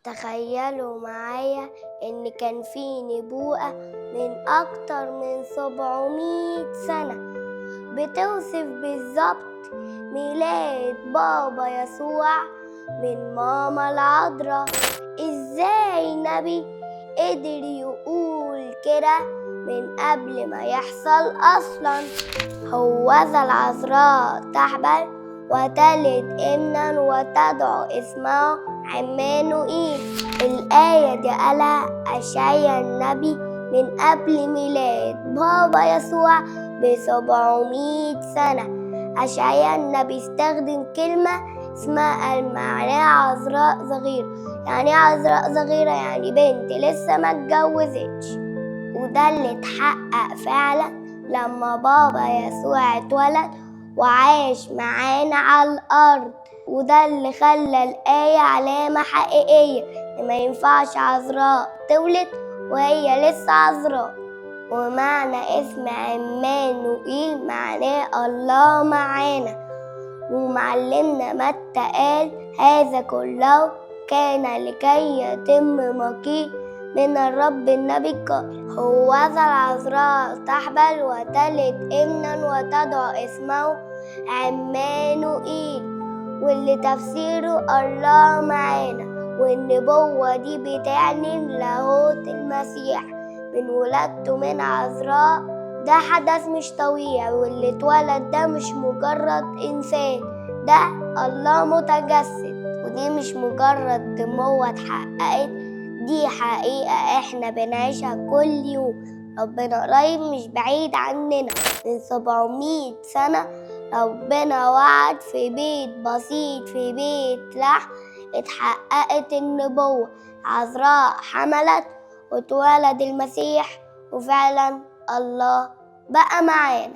تخيلوا معايا إن كان في نبوءة من أكتر من 700 سنة بتوصف بالظبط ميلاد بابا يسوع من ماما العذراء. إزاي نبي قدر يقول كده من قبل ما يحصل أصلا؟ هوذا العذراء تحبل وتلد ابنا وتدعو اسمه عمانوئيل. الآية دي قالها أشعيا النبي من قبل ميلاد بابا يسوع ب700 سنة. أشعيا النبي استخدم كلمة اسمها معناها عذراء صغيرة. يعني عذراء صغيرة يعني بنت لسه ما اتجوزتش، وده اللي اتحقق فعلا لما بابا يسوع اتولد وعاش معانا على الأرض. وده اللي خلى الآية علامة حقيقية إن ما ينفعش عذراء تولد وهي لسه عذراء. ومعنى اسم عمانوئيل معناه الله معانا. ومعلمنا متى قال هذا كله كان لكي يتم مجيء من الرب النبي القائل هوذا العذراء تحبل وتلد ابنا وتدعو اسمه عمانوئيل، واللي تفسيره الله معانا. والنبوة دي بتعني لاهوت المسيح من ولادته من عذراء. ده حدث مش طبيعي، واللي اتولد ده مش مجرد إنسان، ده الله متجسد. ودي مش مجرد نبوة اتحققت، دي حقيقة احنا بنعيشها كل يوم. ربنا قريب مش بعيد عننا. من 700 سنة ربنا وعد في بيت بسيط، في بيت لحم اتحققت النبوة. عذراء حملت واتولد المسيح، وفعلا الله بقى معانا.